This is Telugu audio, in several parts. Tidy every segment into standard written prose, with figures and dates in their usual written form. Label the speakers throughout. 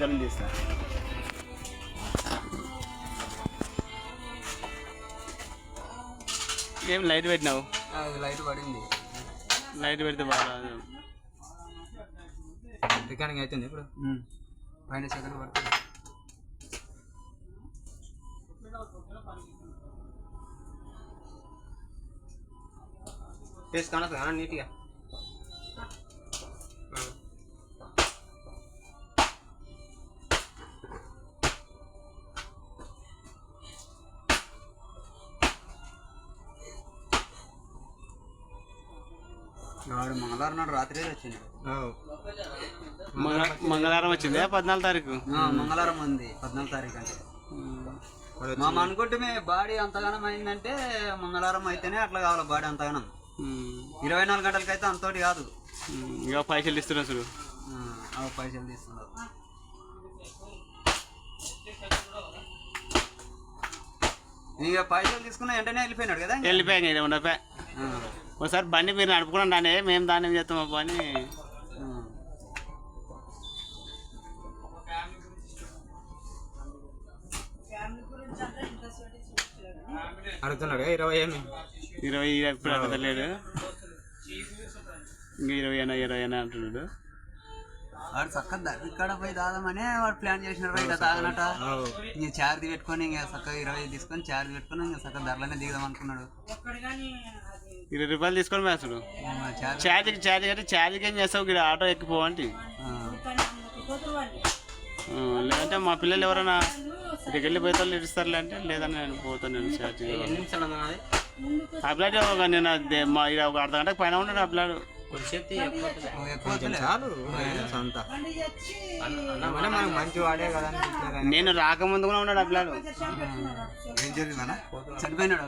Speaker 1: ఇతను తీస్తా. ఏం లైట్ పెట్టినావు?
Speaker 2: లైట్ పడింది.
Speaker 1: లైట్ పెడితే బాగా
Speaker 2: రికార్డింగ్ అవుతుంది ఇప్పుడు. పైన సెకండ్ పడుతుంది. ఫేస్ కానొద్దు కదా నీట్గా. వాడు మంగళవారం నాడు రాత్రి వచ్చింది.
Speaker 1: మంగళవారం వచ్చింది 14 తారీఖు.
Speaker 2: మంగళవారం ఉంది 14 తారీఖు అంటే. మనం అనుకుంటే బాడీ అంతగానం అయిందంటే మంగళవారం అయితేనే అట్లా కావాలి. బాడీ అంతగానం 24 గంటలకైతే అంతోటి కాదు.
Speaker 1: ఇక పైసలు ఇస్తున్నా చూడు.
Speaker 2: పైసలు తీసుకున్నారు. ఇక పైసలు తీసుకున్నా వెంటనే వెళ్ళిపోయినాడు కదా.
Speaker 1: వెళ్ళిపోయాయి ఉండపా. ఒకసారి బండి మీరు నడుపుకున్నాం దాన్ని, మేము దాన్ని ఏం చేస్తాం అబ్బా అని.
Speaker 2: అడుగుతున్నాడు 20
Speaker 1: ఇప్పుడు అడగలేడు. ఇంకా 20 అంటున్నాడు.
Speaker 2: వాడు చక్కగా ఇక్కడ పోయి తాగమని వాడు ప్లాన్ చేసినాడు. బయట తాగనట ఇంక చార్జ్ పెట్టుకొని ఇంకా చక్కగా 20 తీసుకొని చార్జ్ పెట్టుకొని ఇంకా చక్కగా ధరలోనే దిగుదాం అనుకున్నాడు.
Speaker 1: 20 రూపాయలు తీసుకొని వేస్తాడు. ఛార్జ్ అంటే ఛార్జ్కి ఏం చేస్తావు? ఇక్కడ ఆటో ఎక్కిపోవంటి. లేదంటే మా పిల్లలు ఎవరైనా ఇక్కడికి వెళ్ళి పోతే వాళ్ళు ఇస్తారులే అంటే, లేదని నేను పోతాను. నేను ఛార్జ్ అప్లాడ్ నేను మా ఒక అర్ధ గంటకు పైన ఉన్నాడు అప్లాడ్. నేను రాకముందు కూడా ఉన్నాడు అప్లాడు.
Speaker 2: చనిపోయినాడు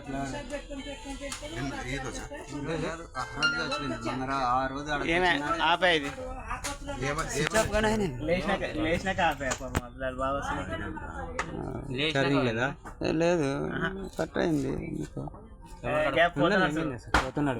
Speaker 1: ఆపాయి లేచినాక ఆపాయి.
Speaker 2: లేదు కట్ అయింది. పోతున్నాడు.